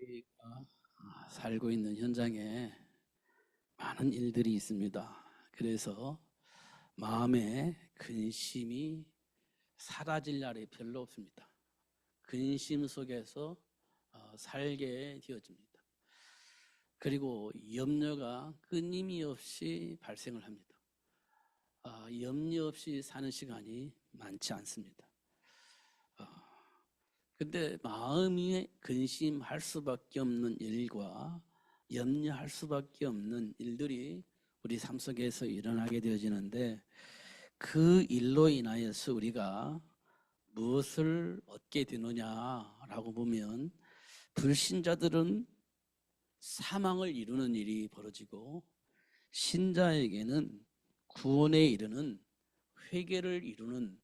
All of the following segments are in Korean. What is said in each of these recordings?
우리가 살고 있는 현장에 많은 일들이 있습니다. 그래서 마음에 근심이 사라질 날이 별로 없습니다. 근심 속에서 살게 되어집니다. 그리고 염려가 끊임이 없이 발생을 합니다. 염려 없이 사는 시간이 많지 않습니다. 근데 마음이 근심할 수밖에 없는 일과 염려할 수밖에 없는 일들이 우리 삶 속에서 일어나게 되어지는데, 그 일로 인하여서 우리가 무엇을 얻게 되느냐라고 보면, 불신자들은 사망을 이루는 일이 벌어지고, 신자에게는 구원에 이르는 회개를 이루는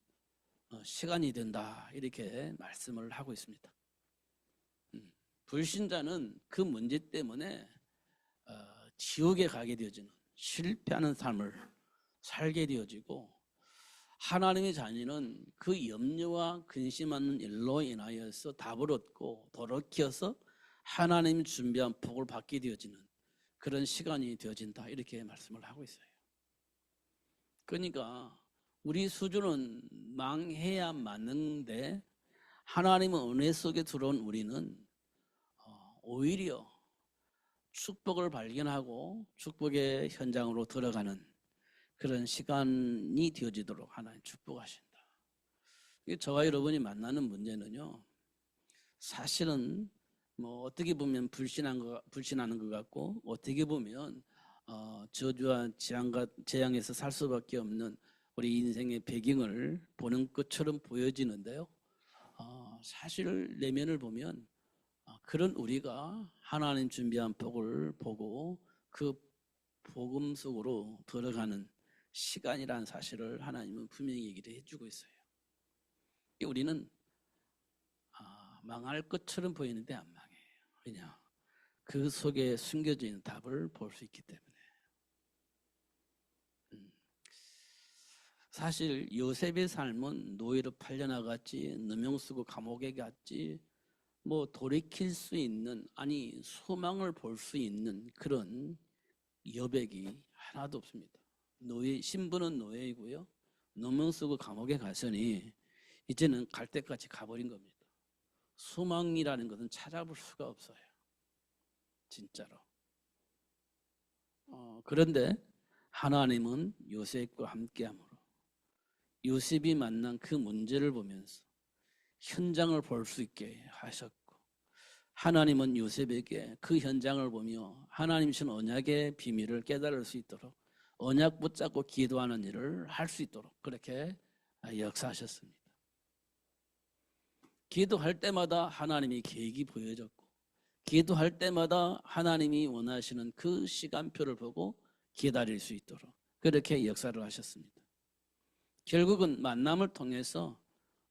시간이 된다, 이렇게 말씀을 하고 있습니다. 불신자는 그 문제 때문에 지옥에 가게 되어지는, 실패하는 삶을 살게 되어지고, 하나님의 자녀는 그 염려와 근심하는 일로 인하여서 답을 얻고 돌이켜서 하나님이 준비한 복을 받게 되어지는 그런 시간이 되어진다, 이렇게 말씀을 하고 있어요. 그러니까 우리 수준은 망해야 맞는데, 하나님의 은혜 속에 들어온 우리는 오히려 축복을 발견하고 축복의 현장으로 들어가는 그런 시간이 되어지도록 하나님 축복하신다. 저와 여러분이 만나는 문제는요, 사실은 어떻게 보면 불신하는 것 같고, 어떻게 보면 저주와 재앙에서 살 수밖에 없는 우리 인생의 배경을 보는 것처럼 보여지는데요, 사실 내면을 보면 그런 우리가 하나님 준비한 복을 보고 그 복음 속으로 들어가는 시간이라는 사실을 하나님은 분명히 얘기를 해주고 있어요. 우리는 망할 것처럼 보이는데 안 망해요. 왜냐? 그 속에 숨겨져 있는 답을 볼 수 있기 때문에. 사실 요셉의 삶은 노예로 팔려나갔지, 누명 쓰고 감옥에 갔지, 돌이킬 수 있는, 아니 소망을 볼 수 있는 그런 여백이 하나도 없습니다. 신분은 노예이고요, 누명 쓰고 감옥에 갔으니 이제는 갈 때까지 가버린 겁니다. 소망이라는 것은 찾아볼 수가 없어요, 진짜로. 그런데 하나님은 요셉과 함께함으로 요셉이 만난 그 문제를 보면서 현장을 볼 수 있게 하셨고, 하나님은 요셉에게 그 현장을 보며 하나님 신 언약의 비밀을 깨달을 수 있도록 언약 붙잡고 기도하는 일을 할 수 있도록 그렇게 역사하셨습니다. 기도할 때마다 하나님이 계획이 보여졌고, 기도할 때마다 하나님이 원하시는 그 시간표를 보고 기다릴 수 있도록 그렇게 역사를 하셨습니다. 결국은 만남을 통해서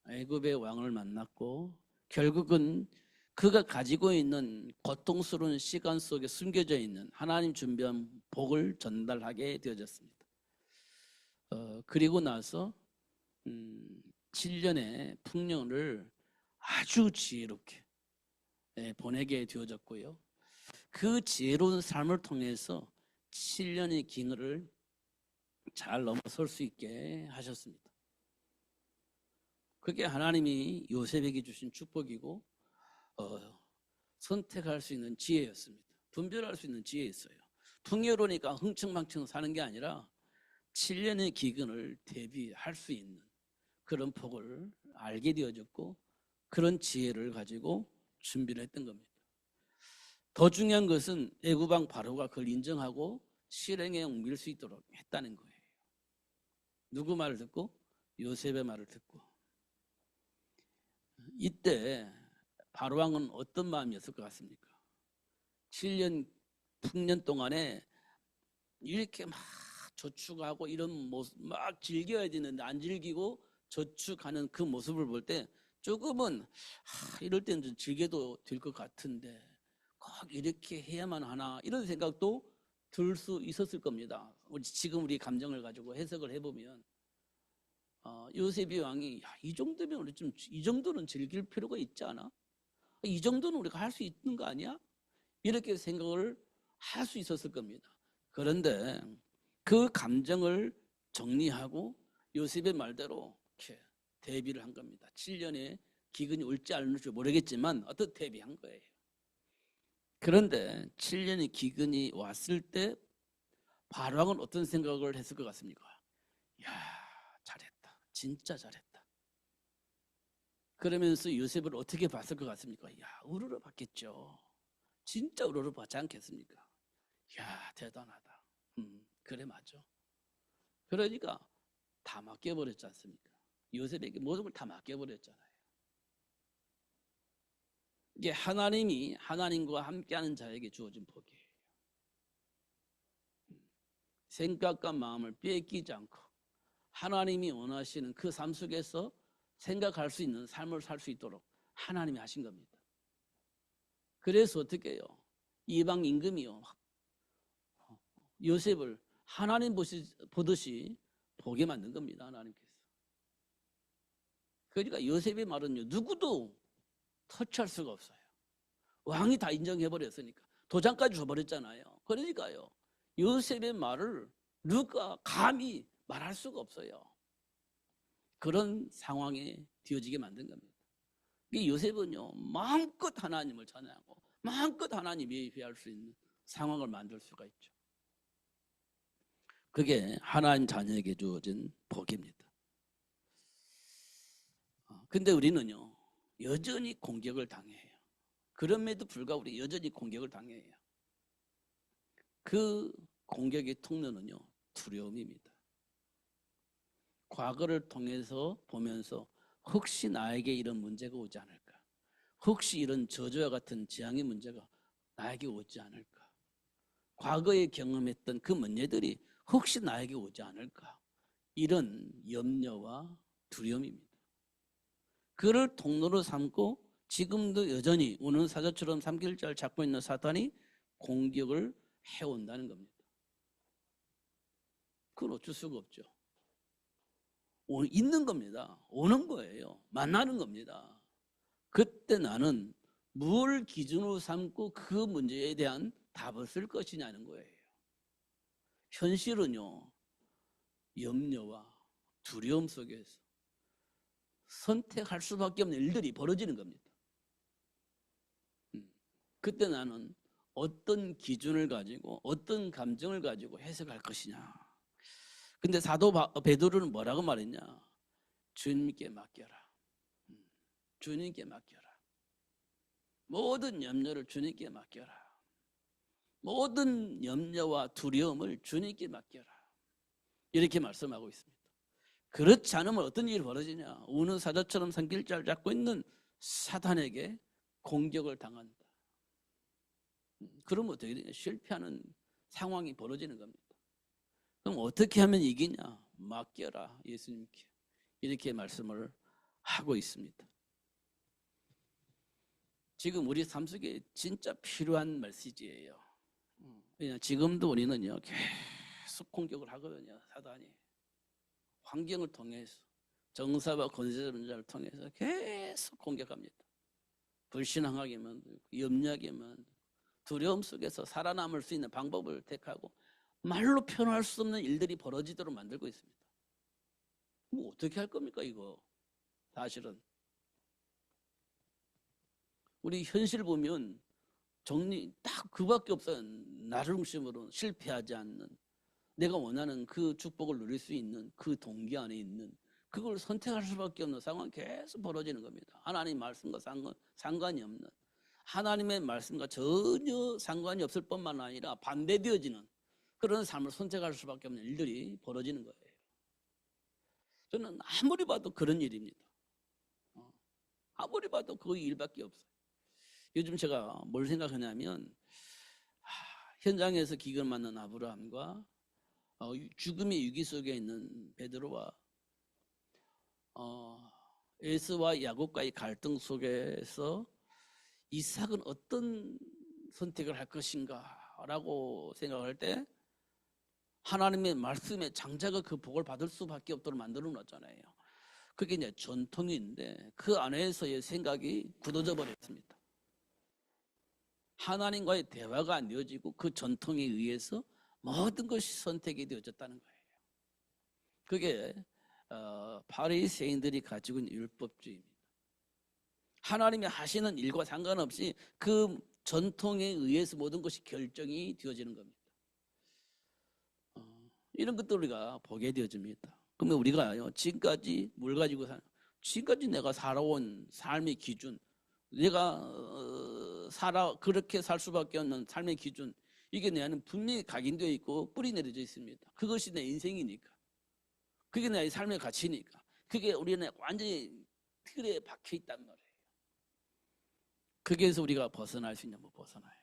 애굽의 왕을 만났고, 결국은 그가 가지고 있는 고통스러운 시간 속에 숨겨져 있는 하나님 준비한 복을 전달하게 되어졌습니다. 그리고 나서 7년의 풍년을 아주 지혜롭게 보내게 되어졌고요, 그 지혜로운 삶을 통해서 7년의 징후를 잘 넘어설 수 있게 하셨습니다. 그게 하나님이 요셉에게 주신 축복이고, 선택할 수 있는 지혜였습니다. 분별할 수 있는 지혜였어요. 풍요로우니까 흥청망청 사는 게 아니라 7년의 기근을 대비할 수 있는 그런 복을 알게 되어졌고, 그런 지혜를 가지고 준비를 했던 겁니다. 더 중요한 것은 애굽 왕 바로가 그걸 인정하고 실행에 옮길 수 있도록 했다는 거예요. 누구 말을 듣고? 요셉의 말을 듣고. 이때 바로 왕은 어떤 마음이었을 것 같습니까? 7년 풍년 동안에 이렇게 막 저축하고 이런 모습 막 즐겨야 되는데 안 즐기고 저축하는 그 모습을 볼 때 조금은 이럴 때는 좀 즐겨도 될 것 같은데 꼭 이렇게 해야만 하나, 이런 생각도 들 수 있었을 겁니다. 지금 우리 감정을 가지고 해석을 해보면 요셉이 왕이 이 정도면 우리 좀 이 정도는 즐길 필요가 있지 않아? 이 정도는 우리가 할 수 있는 거 아니야? 이렇게 생각을 할 수 있었을 겁니다. 그런데 그 감정을 정리하고 요셉의 말대로 이렇게 대비를 한 겁니다. 7년의 기근이 올지 안 올지 모르겠지만 어떤 대비한 거예요. 그런데 7년의 기근이 왔을 때 바로왕은 어떤 생각을 했을 것 같습니까? 야, 잘했다. 진짜 잘했다. 그러면서 요셉을 어떻게 봤을 것 같습니까? 야, 우러러 봤겠죠. 진짜 우러러 봤지 않겠습니까? 야, 대단하다. 그래 맞죠. 그러니까 다 맡겨버렸지 않습니까? 요셉에게 모든 걸 다 맡겨버렸잖아요. 이게 하나님이 하나님과 함께하는 자에게 주어진 복이에요. 생각과 마음을 빼앗기지 않고 하나님이 원하시는 그 삶 속에서 생각할 수 있는 삶을 살 수 있도록 하나님이 하신 겁니다. 그래서 어떻게 해요? 이방 임금이요, 요셉을 하나님 보듯이 보게 만든 겁니다. 하나님께서. 그러니까 요셉의 말은요, 누구도 터치할 수가 없어요. 왕이 다 인정해버렸으니까. 도장까지 줘버렸잖아요. 그러니까요, 요셉의 말을 누가 감히 말할 수가 없어요. 그런 상황에 뒤어지게 만든 겁니다. 요셉은요, 마음껏 하나님을 찬양하고 마음껏 하나님이 예배할 수 있는 상황을 만들 수가 있죠. 그게 하나님 자녀에게 주어진 복입니다. 근데 우리는요, 여전히 공격을 당해요. 그럼에도 불구하고 우리 여전히 공격을 당해요. 그 공격의 통로는요, 두려움입니다. 과거를 통해서 보면서 혹시 나에게 이런 문제가 오지 않을까? 혹시 이런 저주와 같은 재앙의 문제가 나에게 오지 않을까? 과거에 경험했던 그 문제들이 혹시 나에게 오지 않을까? 이런 염려와 두려움입니다. 그를 통로로 삼고 지금도 여전히 오는 사자처럼 삼킬자를 잡고 있는 사탄이 공격을 해온다는 겁니다. 그건 어쩔 수가 없죠. 있는 겁니다. 오는 거예요. 만나는 겁니다. 그때 나는 뭘 기준으로 삼고 그 문제에 대한 답을 쓸 것이냐는 거예요. 현실은요, 염려와 두려움 속에서 선택할 수밖에 없는 일들이 벌어지는 겁니다. 그때 나는 어떤 기준을 가지고 어떤 감정을 가지고 해석할 것이냐. 근데 사도 베드로는 뭐라고 말했냐? 주님께 맡겨라. 주님께 맡겨라. 모든 염려를 주님께 맡겨라. 모든 염려와 두려움을 주님께 맡겨라. 이렇게 말씀하고 있습니다. 그렇지 않으면 어떤 일이 벌어지냐? 우는 사자처럼 삼킬자를 잡고 있는 사탄에게 공격을 당한다. 그러면 어떻게 되냐? 실패하는 상황이 벌어지는 겁니다. 그럼 어떻게 하면 이기냐? 맡겨라, 예수님께. 이렇게 말씀을 하고 있습니다. 지금 우리 삶 속에 진짜 필요한 메시지예요. 왜냐, 지금도 우리는요, 계속 공격을 하거든요, 사단이. 환경을 통해서, 정사와 권세자를 통해서 계속 공격합니다. 불신앙하게 만들고, 염려하게 만들고, 두려움 속에서 살아남을 수 있는 방법을 택하고, 말로 표현할 수 없는 일들이 벌어지도록 만들고 있습니다. 뭐 어떻게 할 겁니까, 이거? 사실은. 우리 현실 보면 정리 딱 그밖에 없어요. 나를 중심으로 실패하지 않는, 내가 원하는 그 축복을 누릴 수 있는 그 동기 안에 있는, 그걸 선택할 수밖에 없는 상황이 계속 벌어지는 겁니다. 하나님 말씀과 상관이 없는, 하나님의 말씀과 전혀 상관이 없을 뿐만 아니라 반대되어지는 그런 삶을 선택할 수밖에 없는 일들이 벌어지는 거예요. 저는 아무리 봐도 그런 일입니다. 아무리 봐도 그 일밖에 없어요. 요즘 제가 뭘 생각하냐면, 현장에서 기근을 맞는 아브라함과 죽음의 위기 속에 있는 베드로와 에서와 야곱과의 갈등 속에서 이삭은 어떤 선택을 할 것인가 라고 생각할 때 하나님의 말씀에 장자가 그 복을 받을 수밖에 없도록 만들어 놨잖아요. 그게 이제 전통인데 그 안에서의 생각이 굳어져 버렸습니다. 하나님과의 대화가 안 되어지고 그 전통에 의해서 모든 것이 선택이 되어졌다는 거예요. 그게 바리새인들이 가지고 있는 율법주의입니다. 하나님이 하시는 일과 상관없이 그 전통에 의해서 모든 것이 결정이 되어지는 겁니다. 이런 것들 우리가 보게 되어집니다. 그러면 우리가 지금까지 뭘 가지고 지금까지 내가 살아온 삶의 기준, 내가 그렇게 살 수밖에 없는 삶의 기준, 이게 내 안에 분명히 각인되어 있고 뿌리 내려져 있습니다. 그것이 내 인생이니까, 그게 내 삶의 가치니까, 그게 우리는 완전히 틀에 박혀 있단 말이에요. 거기에서 우리가 벗어날 수 있냐면 벗어나요.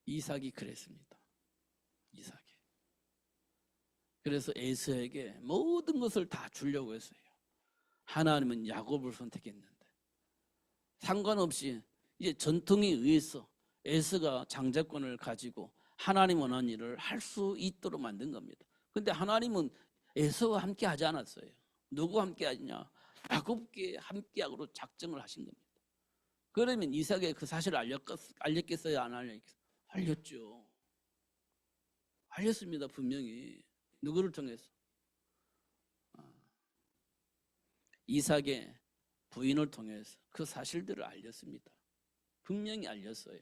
이삭이 그랬습니다. 이삭이. 그래서 에서에게 모든 것을 다 주려고 했어요. 하나님은 야곱을 선택했는데 상관없이 이제 전통에 의해서 에서가 장자권을 가지고 하나님 원하는 일을 할 수 있도록 만든 겁니다. 근데 하나님은 에서와 함께 하지 않았어요. 누구와 함께 하냐? 야곱께 함께하기로 작정을 하신 겁니다. 그러면 이삭에게 그 사실을 알렸겠어요? 안 알렸겠어요? 알렸죠. 알렸습니다. 분명히. 누구를 통해서? 이삭의 부인을 통해서 그 사실들을 알렸습니다. 분명히 알렸어요.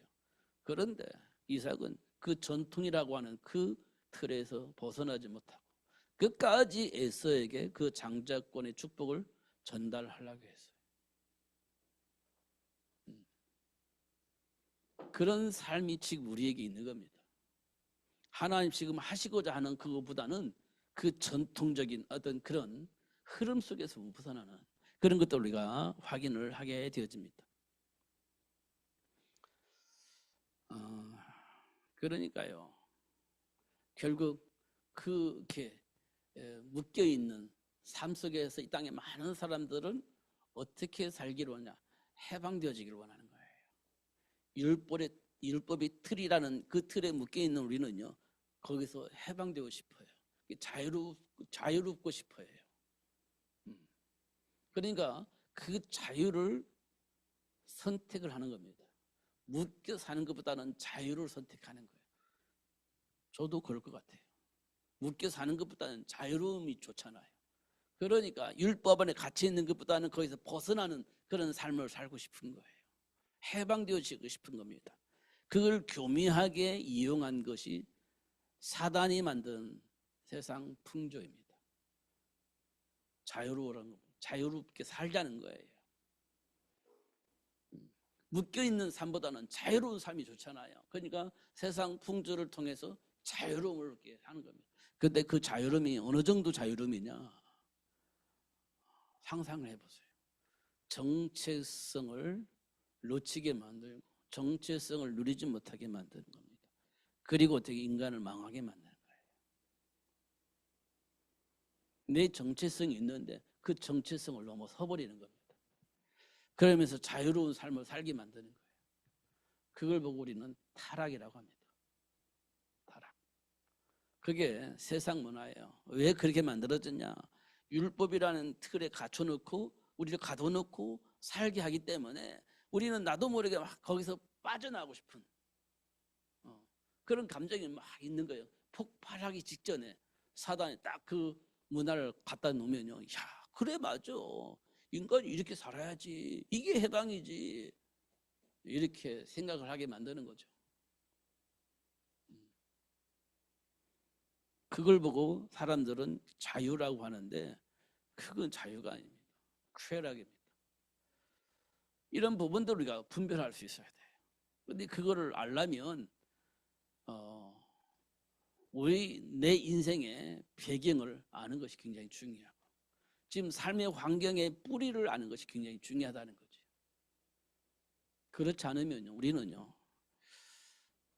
그런데 이삭은 그 전통이라고 하는 그 틀에서 벗어나지 못하고 끝까지 에서에게 그 장자권의 축복을 전달하려고 했어요. 그런 삶이 지금 우리에게 있는 겁니다. 하나님 지금 하시고자 하는 그것보다는 그 전통적인 어떤 그런 흐름 속에서 벗어나는 그런 것도 우리가 확인을 하게 되어집니다. 그러니까요. 결국 그렇게 묶여있는 삶 속에서 이 땅에 많은 사람들은 어떻게 살기를 원하냐? 해방되어지기를 원하는 거예요. 율법의 틀이라는 그 틀에 묶여있는 우리는요. 거기서 해방되고 싶어요. 자유롭고 싶어요. 그러니까 그 자유를 선택을 하는 겁니다. 묶여 사는 것보다는 자유를 선택하는 거예요. 저도 그럴 것 같아요. 묶여 사는 것보다는 자유로움이 좋잖아요. 그러니까 율법 안에 갇혀 있는 것보다는 거기서 벗어나는 그런 삶을 살고 싶은 거예요. 해방되어지고 싶은 겁니다. 그걸 교묘하게 이용한 것이 사단이 만든 세상 풍조입니다. 자유롭게 살자는 거예요. 묶여있는 삶보다는 자유로운 삶이 좋잖아요. 그러니까 세상 풍조를 통해서 자유로움을 얻게 하는 겁니다. 근데 그 자유로움이 어느 정도 자유로움이냐? 상상을 해보세요. 정체성을 놓치게 만들고 정체성을 누리지 못하게 만드는 겁니다. 그리고 어떻게 인간을 망하게 만드는 거예요. 내 정체성이 있는데 그 정체성을 넘어서버리는 겁니다. 그러면서 자유로운 삶을 살게 만드는 거예요. 그걸 보고 우리는 타락이라고 합니다. 타락. 그게 세상 문화예요. 왜 그렇게 만들어졌냐? 율법이라는 틀에 갖춰놓고 우리를 가둬놓고 살게 하기 때문에 우리는 나도 모르게 막 거기서 빠져나가고 싶은 그런 감정이 막 있는 거예요. 폭발하기 직전에 사단이 딱 그 문화를 갖다 놓으면요. 야, 그래 맞아. 인간이 이렇게 살아야지. 이게 해방이지. 이렇게 생각을 하게 만드는 거죠. 그걸 보고 사람들은 자유라고 하는데 그건 자유가 아닙니다. 쾌락입니다. 이런 부분들 우리가 분별할 수 있어야 돼요. 그런데 그거를 알려면 우리 내 인생의 배경을 아는 것이 굉장히 중요하고 지금 삶의 환경의 뿌리를 아는 것이 굉장히 중요하다는 거죠. 그렇지 않으면 우리는요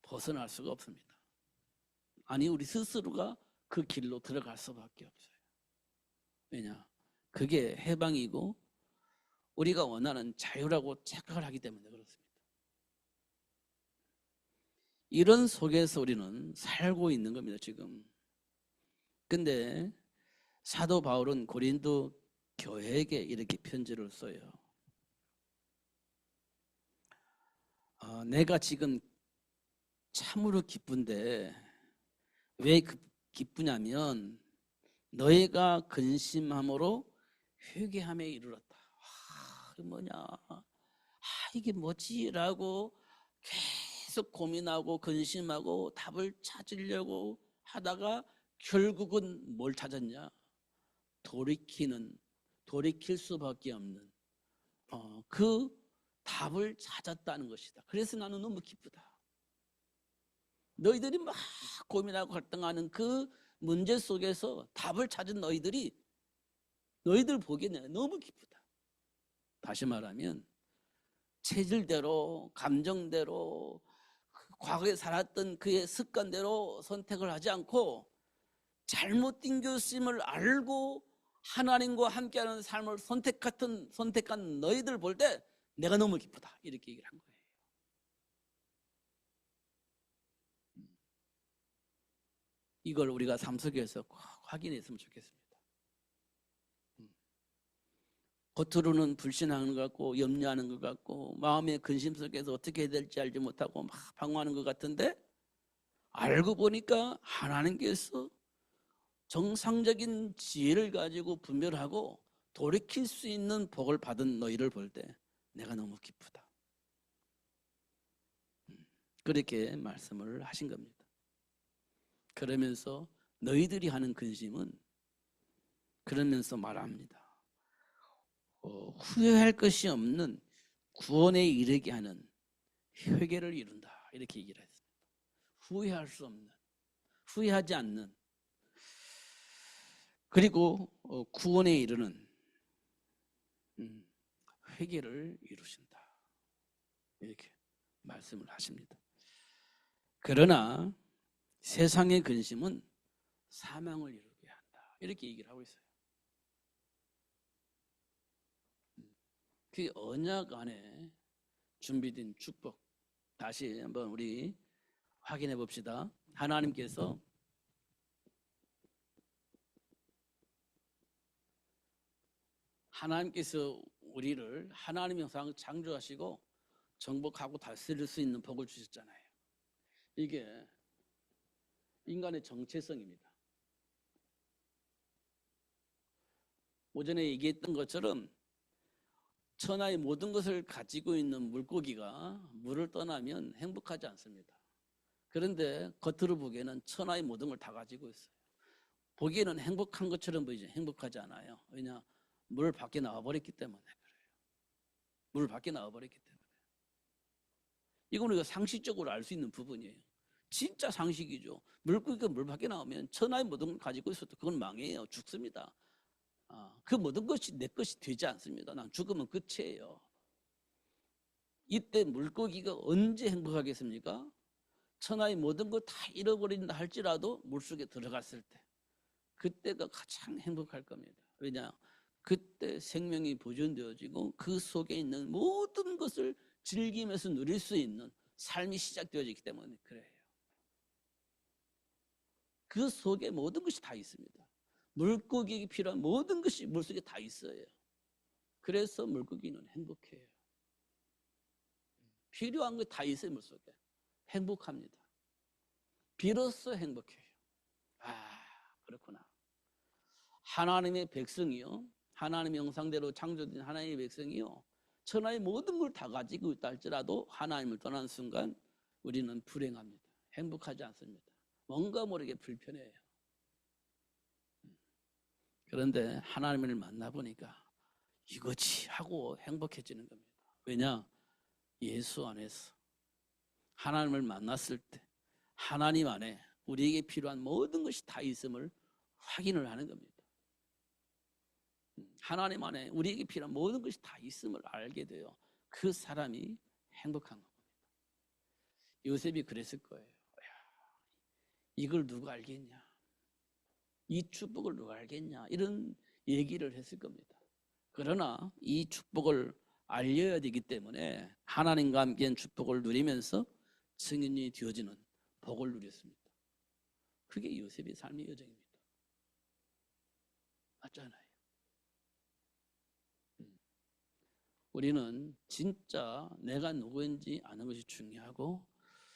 벗어날 수가 없습니다. 아니 우리 스스로가 그 길로 들어갈 수밖에 없어요. 왜냐? 그게 해방이고 우리가 원하는 자유라고 착각을 하기 때문에 그렇습니다. 이런 속에서 우리는 살고 있는 겁니다, 지금. 근데 사도 바울은 고린도 교회에게 이렇게 편지를 써요. 내가 지금 참으로 기쁜데 왜 기쁘냐면 너희가 근심함으로 회개함에 이르렀다. 이게 뭐냐? 이게 뭐지라고 계속 고민하고 근심하고 답을 찾으려고 하다가 결국은 뭘 찾았냐? 돌이킬 수밖에 없는 그 답을 찾았다는 것이다. 그래서 나는 너무 기쁘다. 너희들이 막 고민하고 갈등하는 그 문제 속에서 답을 찾은 너희들 보기에는 너무 기쁘다. 다시 말하면 체질대로 감정대로 과거에 살았던 그의 습관대로 선택을 하지 않고 잘못된 교심을 알고 하나님과 함께하는 삶을 선택한 너희들 볼 때 내가 너무 기쁘다 이렇게 얘기를 한 거예요. 이걸 우리가 삶 속에서 꼭 확인했으면 좋겠습니다. 겉으로는 불신하는 것 같고 염려하는 것 같고 마음의 근심 속에서 어떻게 해야 될지 알지 못하고 막 방황하는 것 같은데 알고 보니까 하나님께서 정상적인 지혜를 가지고 분별하고 돌이킬 수 있는 복을 받은 너희를 볼 때 내가 너무 기쁘다. 그렇게 말씀을 하신 겁니다. 그러면서 너희들이 하는 근심은 그러면서 말합니다. 후회할 것이 없는 구원에 이르게 하는 회개를 이룬다. 이렇게 얘기를 했습니다. 후회할 수 없는, 후회하지 않는, 그리고 구원에 이르는 회개를 이루신다. 이렇게 말씀을 하십니다. 그러나 세상의 근심은 사망을 이루게 한다. 이렇게 얘기를 하고 있어요. 그 언약 안에 준비된 축복 다시 한번 우리 확인해 봅시다. 하나님께서 우리를 하나님의 형상 창조하시고 정복하고 다스릴 수 있는 복을 주셨잖아요. 이게 인간의 정체성입니다. 오전에 얘기했던 것처럼 천하의 모든 것을 가지고 있는 물고기가 물을 떠나면 행복하지 않습니다. 그런데 겉으로 보기에는 천하의 모든 걸 다 가지고 있어요. 보기에는 행복한 것처럼 보이지 행복하지 않아요. 왜냐? 물 밖에 나와버렸기 때문에 그래요. 물 밖에 나와버렸기 때문에. 이건 우리가 상식적으로 알 수 있는 부분이에요. 진짜 상식이죠. 물고기가 물 밖에 나오면 천하의 모든 걸 가지고 있어도 그건 망해요. 죽습니다. 그 모든 것이 내 것이 되지 않습니다. 난 죽으면 끝이에요. 이때 물고기가 언제 행복하겠습니까? 천하의 모든 것 다 잃어버린다 할지라도 물속에 들어갔을 때 그때가 가장 행복할 겁니다. 왜냐? 그때 생명이 보존되어지고 그 속에 있는 모든 것을 즐기면서 누릴 수 있는 삶이 시작되어지기 때문에 그래요. 그 속에 모든 것이 다 있습니다. 물고기에게 필요한 모든 것이 물속에 다 있어요. 그래서 물고기는 행복해요. 필요한 게 다 있어요. 물속에. 행복합니다. 비로소 행복해요. 그렇구나. 하나님의 백성이요. 하나님의 형상대로 창조된 하나님의 백성이요. 천하의 모든 걸 다 가지고 있다 할지라도 하나님을 떠난 순간 우리는 불행합니다. 행복하지 않습니다. 뭔가 모르게 불편해요. 그런데 하나님을 만나보니까 이거지 하고 행복해지는 겁니다. 왜냐? 예수 안에서 하나님을 만났을 때 하나님 안에 우리에게 필요한 모든 것이 다 있음을 확인을 하는 겁니다. 하나님 안에 우리에게 필요한 모든 것이 다 있음을 알게 돼요. 그 사람이 행복한 겁니다. 요셉이 그랬을 거예요. 이걸 누가 알겠냐? 이 축복을 누가 알겠냐? 이런 얘기를 했을 겁니다. 그러나 이 축복을 알려야 되기 때문에 하나님과 함께한 축복을 누리면서 승인이 되어지는 복을 누렸습니다. 그게 요셉의 삶의 여정입니다. 맞잖아요. 우리는 진짜 내가 누구인지 아는 것이 중요하고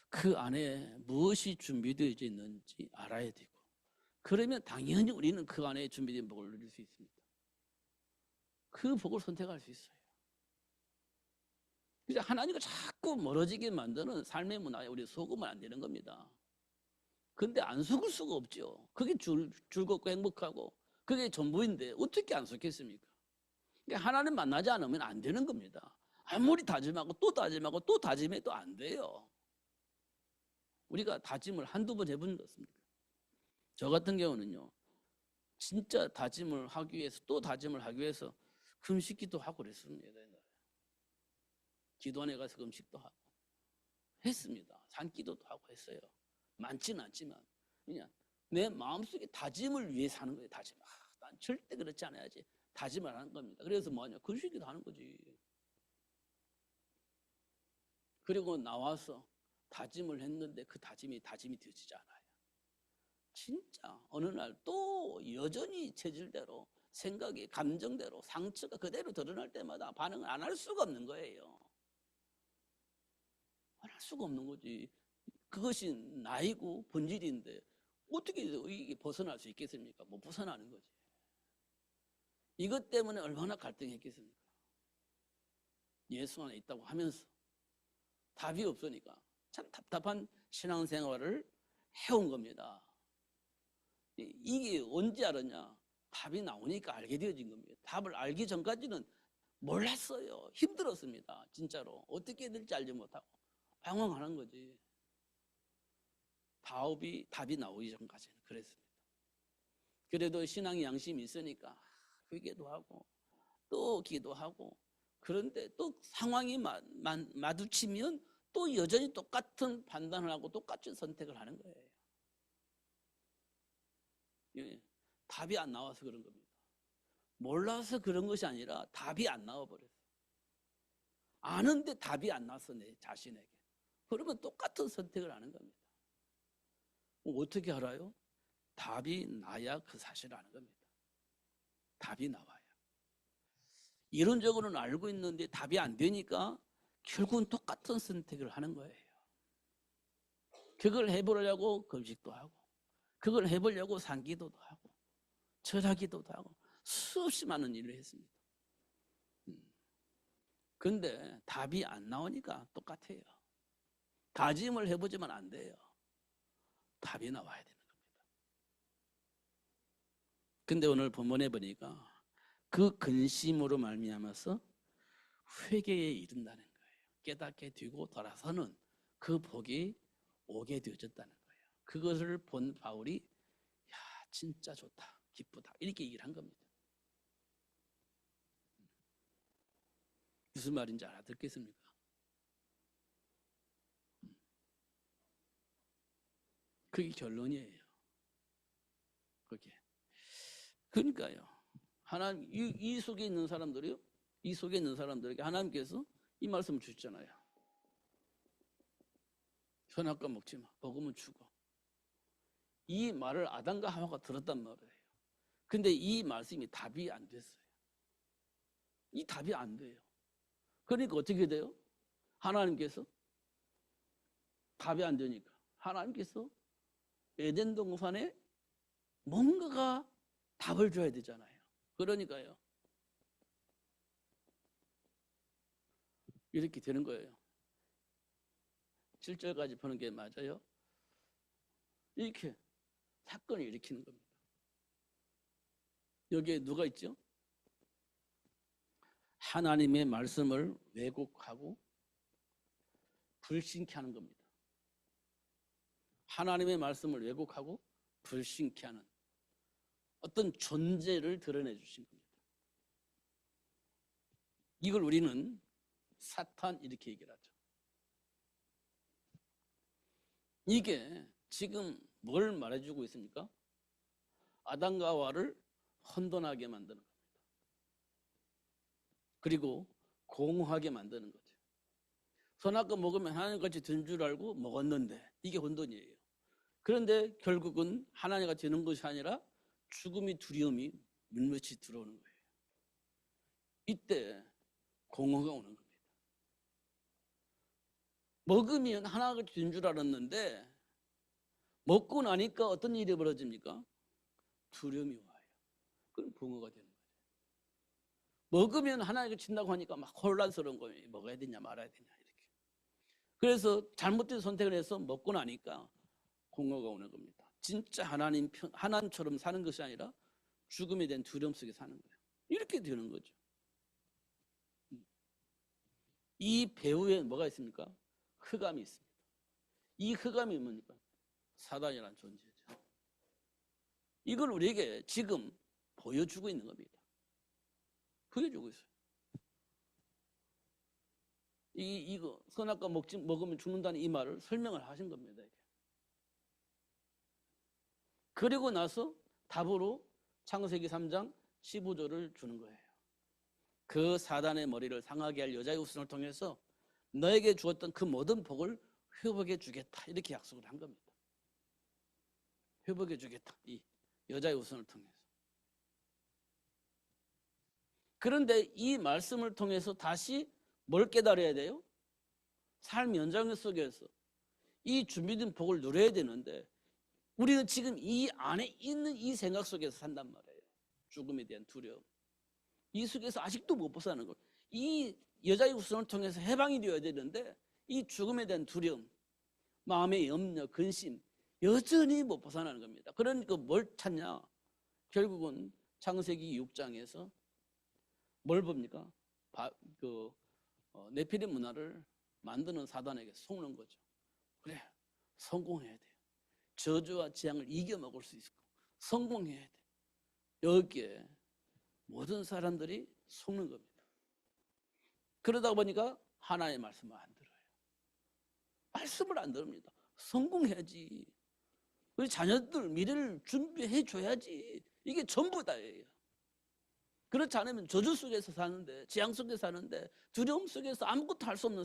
그 안에 무엇이 준비되어 있는지 알아야 되고 그러면 당연히 우리는 그 안에 준비된 복을 누릴 수 있습니다. 그 복을 선택할 수 있어요. 그래서 하나님과 자꾸 멀어지게 만드는 삶의 문화에 우리 속으면 안 되는 겁니다. 근데 안 속을 수가 없죠. 그게 즐겁고 행복하고 그게 전부인데 어떻게 안 속겠습니까? 그러니까 하나님 만나지 않으면 안 되는 겁니다. 아무리 다짐하고 또 다짐하고 또 다짐해도 안 돼요. 우리가 다짐을 한두 번 해본 적 없습니까? 저 같은 경우는요. 진짜 다짐을 하기 위해서 또 다짐을 하기 위해서 금식기도 하고 그랬습니다. 기도원에 가서 금식도 하고 했습니다. 산기도도 하고 했어요. 많지는 않지만 그냥 내 마음속에 다짐을 위해 사는 거예요. 다짐. 난 절대 그렇지 않아야지. 다짐을 하는 겁니다. 그래서 뭐냐? 금식기도 하는 거지. 그리고 나와서 다짐을 했는데 그 다짐이 되어지지 않아요. 진짜 어느 날 또 여전히 체질대로 생각이 감정대로 상처가 그대로 드러날 때마다 반응을 안 할 수가 없는 거예요. 안 할 수가 없는 거지. 그것이 나이고 본질인데 어떻게 이게 벗어날 수 있겠습니까? 못 벗어나는 거지. 이것 때문에 얼마나 갈등했겠습니까? 예수 안에 있다고 하면서 답이 없으니까 참 답답한 신앙생활을 해온 겁니다. 이게 언제 알았냐? 답이 나오니까 알게 되어진 겁니다. 답을 알기 전까지는 몰랐어요. 힘들었습니다. 진짜로. 어떻게 될지 알지 못하고 방황하는 거지. 답이 나오기 전까지는 그랬습니다. 그래도 신앙의 양심이 있으니까 회개도 하고 또 기도하고 그런데 또 상황이 마주치면 또 여전히 똑같은 판단을 하고 똑같은 선택을 하는 거예요. 예, 답이 안 나와서 그런 겁니다. 몰라서 그런 것이 아니라 답이 안 나와버렸어요. 아는데 답이 안 나서 내 자신에게. 그러면 똑같은 선택을 하는 겁니다. 어떻게 알아요? 답이 나야 그 사실을 아는 겁니다. 답이 나와요. 이론적으로는 알고 있는데 답이 안 되니까 결국은 똑같은 선택을 하는 거예요. 그걸 해보려고 금식도 하고 그걸 해보려고 산기도도 하고 절하기도도 하고 수없이 많은 일을 했습니다. 근데 답이 안 나오니까 똑같아요. 다짐을 해보지만 안 돼요. 답이 나와야 되는 겁니다. 근데 오늘 본문에 보니까 그 근심으로 말미암아서 회개에 이른다는 거예요. 깨닫게 되고 돌아서는 그 복이 오게 되어졌다는 거예요. 그것을 본 바울이 야 진짜 좋다 기쁘다 이렇게 얘기를 한 겁니다. 무슨 말인지 알아듣겠습니까? 그게 결론이에요. 그게. 그러니까요. 하나님 이 속에 있는 사람들이요. 이 속에 있는 사람들에게 하나님께서 이 말씀을 주셨잖아요. 선악과 먹지 마. 먹으면 죽어. 이 말을 아담과 하와가 들었단 말이에요. 근데 이 말씀이 답이 안 됐어요. 이 답이 안 돼요. 그러니까 어떻게 돼요? 하나님께서 답이 안 되니까 하나님께서 에덴 동산에 뭔가가 답을 줘야 되잖아요. 그러니까요. 이렇게 되는 거예요. 7절까지 보는 게 맞아요. 이렇게 사건을 일으키는 겁니다. 여기에 누가 있죠? 하나님의 말씀을 왜곡하고 불신케 하는 겁니다. 하나님의 말씀을 왜곡하고 불신케 하는 어떤 존재를 드러내 주신 겁니다. 이걸 우리는 사탄 이렇게 얘기를 하죠. 이게 지금 뭘 말해주고 있습니까? 아담과 하와를 혼돈하게 만드는 겁니다. 그리고 공허하게 만드는 거죠. 선악과 먹으면 하나님같이 된 줄 알고 먹었는데 이게 혼돈이에요. 그런데 결국은 하나님같이 되는 것이 아니라 죽음의 두려움이 물밀치 들어오는 거예요. 이때 공허가 오는 겁니다. 먹으면 하나가 된 줄 알았는데 먹고 나니까 어떤 일이 벌어집니까? 두려움이 와요. 그럼 붕어가 되는 거죠. 먹으면 하나가 친다고 하니까 막 혼란스러운 거예요. 먹어야 되냐 말아야 되냐 이렇게. 그래서 잘못된 선택을 해서 먹고 나니까 공허가 오는 겁니다. 진짜 하나님처럼 사는 것이 아니라 죽음에 대한 두려움 속에 사는 거예요. 이렇게 되는 거죠. 이 배후에 뭐가 있습니까? 흑암이 있습니다. 이 흑암이 뭡니까? 사단이라는 존재죠. 이걸 우리에게 지금 보여주고 있는 겁니다. 보여주고 있어요. 이거 선악과 먹으면 죽는다는 이 말을 설명을 하신 겁니다. 그리고 나서 답으로 창세기 3장 15절을 주는 거예요. 그 사단의 머리를 상하게 할 여자의 후손을 통해서 너에게 주었던 그 모든 복을 회복해 주겠다. 이렇게 약속을 한 겁니다. 회복해 주겠다. 이 여자의 후손을 통해서. 그런데 이 말씀을 통해서 다시 뭘 깨달아야 돼요? 삶 연장 속에서 이 준비된 복을 누려야 되는데 우리는 지금 이 안에 있는 이 생각 속에서 산단 말이에요. 죽음에 대한 두려움. 이 속에서 아직도 못 벗어나는 걸. 이 여자의 후손을 통해서 해방이 되어야 되는데 이 죽음에 대한 두려움, 마음의 염려, 근심 여전히 못 벗어나는 겁니다. 그러니까 뭘 찾냐? 결국은 창세기 6장에서 뭘 봅니까? 네피림 문화를 만드는 사단에게 속는 거죠. 그래, 성공해야 돼요. 저주와 재앙을 이겨먹을 수 있고 성공해야 돼. 여기에 모든 사람들이 속는 겁니다. 그러다 보니까 하나의 말씀을 안 들어요. 말씀을 안 들읍니다. 성공해야지. 우리 자녀들 미래를 준비해 줘야지. 이게 전부 다예요. 그렇지 않으면 저주 속에서 사는데, 재앙 속에서 사는데, 두려움 속에서 아무것도 할 수 없는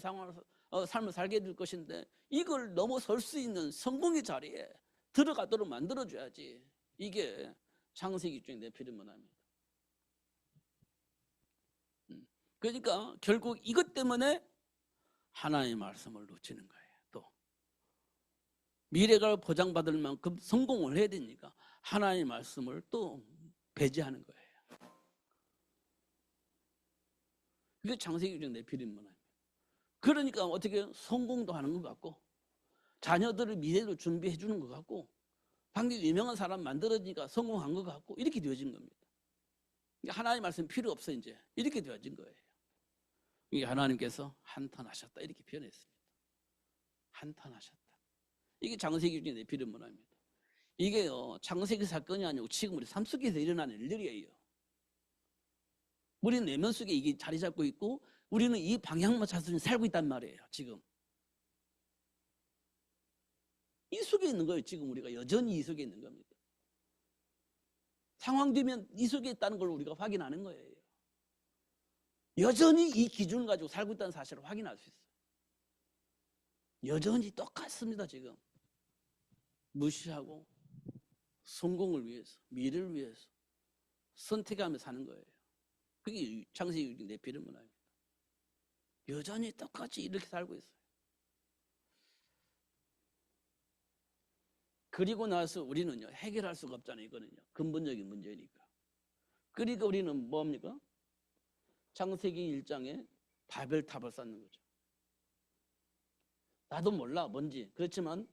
삶을 살게 될 것인데 이걸 넘어설 수 있는 성공의 자리에 들어가도록 만들어줘야지. 이게 창세기 중에 네피림 문화입니다. 그러니까 결국 이것 때문에 하나님의 말씀을 놓치는 거예요. 또 미래가 보장받을 만큼 성공을 해야 되니까 하나님의 말씀을 또 배제하는 거예요. 그게 창세기 중에 네피림 문화입니다. 그러니까 어떻게 성공도 하는 것 같고 자녀들을 미래로 준비해 주는 것 같고 당연히 유명한 사람 만들어지니까 성공한 것 같고 이렇게 되어진 겁니다. 하나님의 말씀 필요 없어 이제 이렇게 되어진 거예요. 이게 하나님께서 한탄하셨다 이렇게 표현했습니다. 한탄하셨다. 이게 창세기 중에 네피림 문화입니다. 이게요 창세기 사건이 아니고 지금 우리 삶 속에서 일어나는 일들이에요. 우리 내면 속에 이게 자리 잡고 있고 우리는 이 방향만 찾아서 살고 있단 말이에요. 지금 이 속에 있는 거예요. 지금 우리가 여전히 이 속에 있는 겁니다. 상황 되면 이 속에 있다는 걸 우리가 확인하는 거예요. 여전히 이 기준을 가지고 살고 있다는 사실을 확인할 수 있어요. 여전히 똑같습니다. 지금 무시하고 성공을 위해서 미래를 위해서 선택하며 사는 거예요. 그게 창세기 네피림 문화입니다. 여전히 똑같이 이렇게 살고 있어요. 그리고 나서 우리는요 해결할 수가 없잖아요. 이거는요 근본적인 문제니까. 그러니까 우리는 뭡니까? 창세기 1장에 바벨탑을 쌓는 거죠. 나도 몰라 뭔지. 그렇지만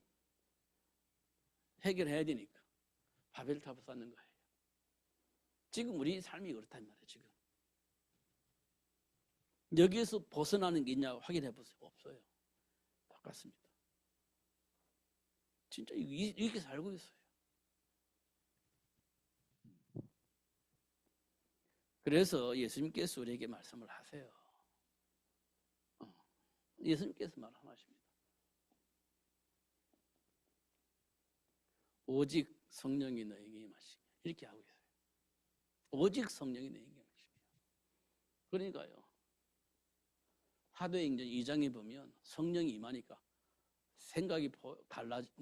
해결해야 되니까 바벨탑을 쌓는 거예요. 지금 우리 삶이 그렇단 말이에요. 지금 여기에서 벗어나는 게 있냐고 확인해 보세요. 없어요. 똑같습니다. 진짜 이렇게 살고 있어요. 그래서 예수님께서 우리에게 말씀을 하세요. 예수님께서 말씀하십니다. 오직 성령이 너에게 임하시며 이렇게 하고 있어요. 오직 성령이 너에게 임하시며. 그러니까요. 사도행전 2장에 보면 성령이 임하니까 생각이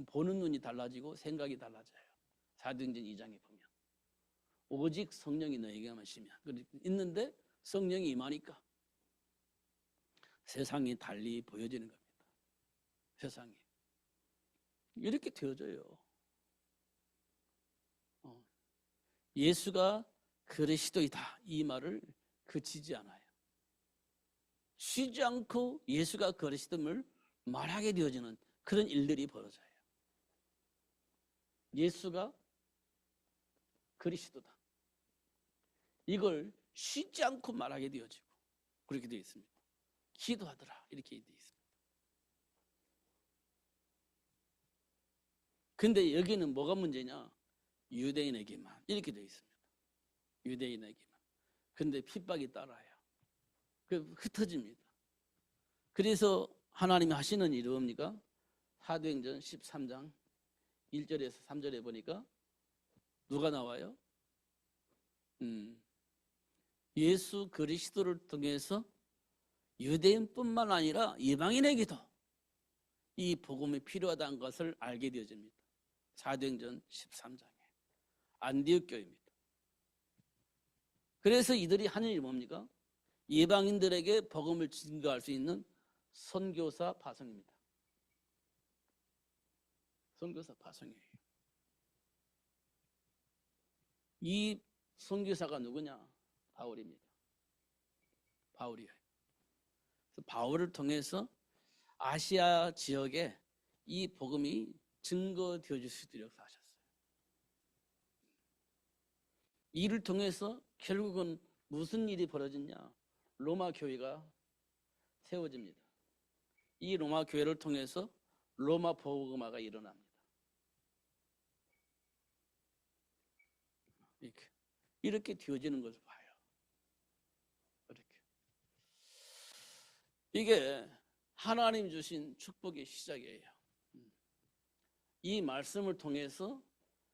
보는 눈이 달라지고 생각이 달라져요. 사도행전 2장에 보면 오직 성령이 너에게 임하시며 있는데 성령이 임하니까 세상이 달리 보여지는 겁니다. 세상이 이렇게 되어져요. 예수가 그리스도이다 이 말을 그치지 않아요. 쉬지 않고 예수가 그리스도임을 말하게 되어지는 그런 일들이 벌어져요. 예수가 그리스도다. 이걸 쉬지 않고 말하게 되어지고 그렇게 되어 있습니다. 기도하더라 이렇게 되어 있습니다. 근데 여기는 뭐가 문제냐? 유대인에게만 이렇게 되어 있습니다. 유대인에게만. 근데 핍박이 따라요. 흩어집니다. 그래서 하나님이 하시는 일이 뭡니까? 사도행전 13장 1절에서 3절에 보니까 누가 나와요? 예수 그리스도를 통해서 유대인뿐만 아니라 이방인에게도 이 복음이 필요하다는 것을 알게 되어집니다. 사도행전 13장에 안디옥 교회입니다. 그래서 이들이 하는 일이 뭡니까? 이방인들에게 복음을 증거할 수 있는 선교사 파송입니다. 선교사 파송이에요. 이 선교사가 누구냐? 바울입니다. 바울이에요. 바울을 통해서 아시아 지역에 이 복음이 증거되어질 수 있도록 하셨어요. 이를 통해서 결국은 무슨 일이 벌어졌냐? 로마 교회가 세워집니다. 이 로마 교회를 통해서 로마 복음화가 일어납니다. 이렇게 되어지는 것을 봐요. 이렇게. 이게 하나님 주신 축복의 시작이에요. 이 말씀을 통해서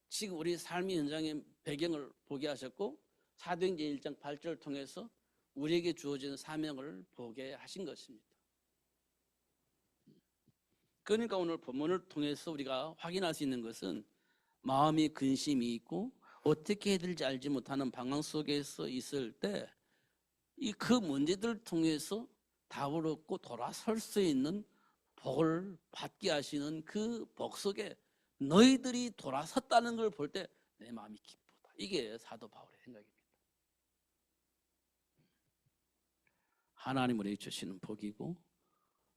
지금 우리 삶의 현장의 배경을 보게 하셨고 사도행전 1장 8절을 통해서 우리에게 주어진 사명을 보게 하신 것입니다. 그러니까 오늘 본문을 통해서 우리가 확인할 수 있는 것은 마음이 근심이 있고 어떻게 해야 될지 알지 못하는 방황 속에서 있을 때 그 문제들을 통해서 답을 얻고 돌아설 수 있는 복을 받게 하시는 그 복 속에 너희들이 돌아섰다는 걸 볼 때 내 마음이 기쁘다. 이게 사도 바울의 생각입니다. 하나님 우리에게 주시는 복이고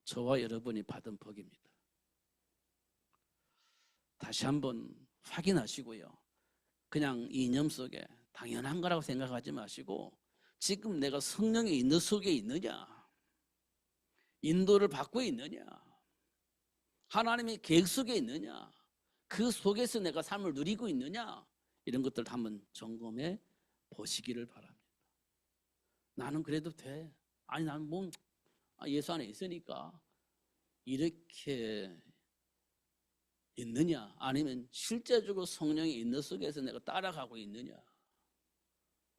저와 여러분이 받은 복입니다. 다시 한번 확인하시고요. 그냥 이념 속에 당연한 거라고 생각하지 마시고 지금 내가 성령의 인도 속에 있느냐, 인도를 받고 있느냐, 하나님의 계획 속에 있느냐, 그 속에서 내가 삶을 누리고 있느냐, 이런 것들을 한번 점검해 보시기를 바랍니다. 나는 그래도 돼. 아니 나는 뭐 예수 안에 있으니까 이렇게 있느냐, 아니면 실제적으로 성령의 인도 속에서 내가 따라가고 있느냐,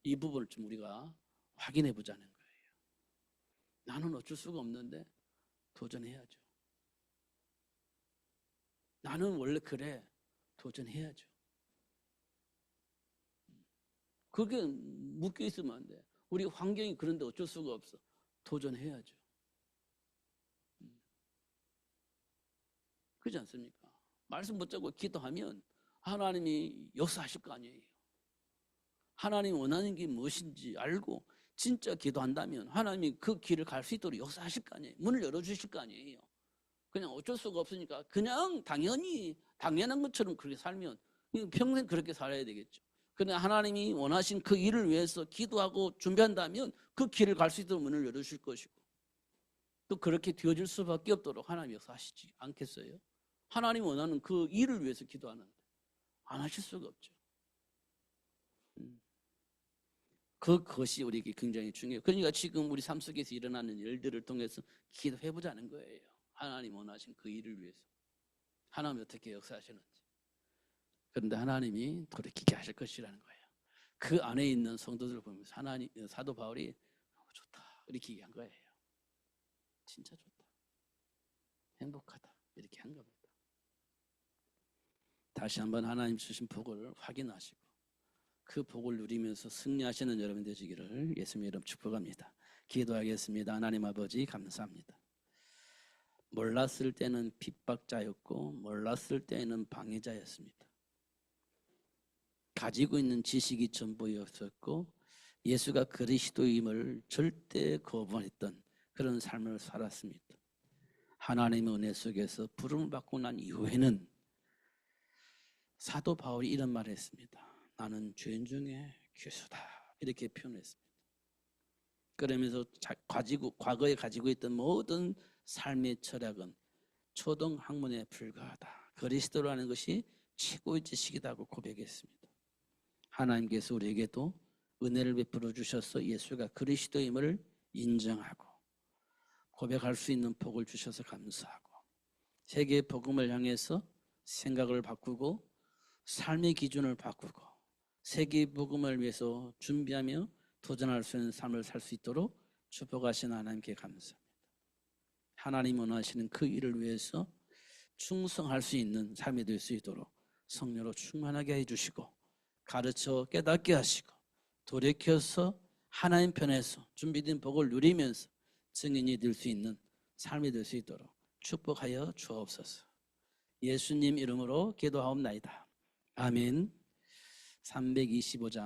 이 부분을 좀 우리가 확인해 보자는 거예요. 나는 어쩔 수가 없는데 도전해야죠. 나는 원래 그래. 도전해야죠. 그게 묶여 있으면 안 돼. 우리 환경이 그런데 어쩔 수가 없어. 도전해야죠. 그렇지 않습니까? 말씀 붙잡고 기도하면 하나님이 역사하실 거 아니에요. 하나님이 원하는 게 무엇인지 알고 진짜 기도한다면 하나님이 그 길을 갈 수 있도록 역사하실 거 아니에요. 문을 열어주실 거 아니에요. 그냥 어쩔 수가 없으니까 그냥 당연한 것처럼 그렇게 살면 평생 그렇게 살아야 되겠죠. 그런데 하나님이 원하신 그 일을 위해서 기도하고 준비한다면 그 길을 갈 수 있도록 문을 열어주실 것이고 또 그렇게 되어질 수밖에 없도록 하나님이 역사하시지 않겠어요? 하나님 원하는 그 일을 위해서 기도하는데 안 하실 수가 없죠. 그것이 우리에게 굉장히 중요해요. 그러니까 지금 우리 삶 속에서 일어나는 일들을 통해서 기도해보자는 거예요. 하나님 원하신 그 일을 위해서. 하나님이 어떻게 역사하시는지. 그런데 하나님이 돌이키게 하실 것이라는 거예요. 그 안에 있는 성도들을 보면서 사도 바울이 좋다 이렇게 얘기한 거예요. 진짜 좋다. 행복하다 이렇게 한 겁니다. 다시 한번 하나님 주신 복을 확인하시고 그 복을 누리면서 승리하시는 여러분 되시기를 예수님의 이름 축복합니다. 기도하겠습니다. 하나님 아버지 감사합니다. 몰랐을 때는 핍박자였고 몰랐을 때는 방해자였습니다. 가지고 있는 지식이 전부였었고 예수가 그리스도임을 절대 거부했던 그런 삶을 살았습니다. 하나님의 은혜 속에서 부름을 받고 난 이후에는 사도 바울이 이런 말을 했습니다. 나는 죄인 중에 괴수다 이렇게 표현했습니다. 그러면서 과거에 가지고 있던 모든 삶의 철학은 초등 학문에 불과하다. 그리스도라는 것이 최고의 지식이라고 고백했습니다. 하나님께서 우리에게도 은혜를 베풀어 주셔서 예수가 그리스도임을 인정하고 고백할 수 있는 복을 주셔서 감사하고 세계의 복음을 향해서 생각을 바꾸고 삶의 기준을 바꾸고 세계의 복음을 위해서 준비하며 도전할 수 있는 삶을 살 수 있도록 축복하신 하나님께 감사합니다. 하나님 원하시는 그 일을 위해서 충성할 수 있는 삶이 될 수 있도록 성령으로 충만하게 해주시고 가르쳐 깨닫게 하시고 돌이켜서 하나님 편에서 준비된 복을 누리면서 증인이 될 수 있는 삶이 될 수 있도록 축복하여 주옵소서. 예수님 이름으로 기도하옵나이다. 아멘. 325장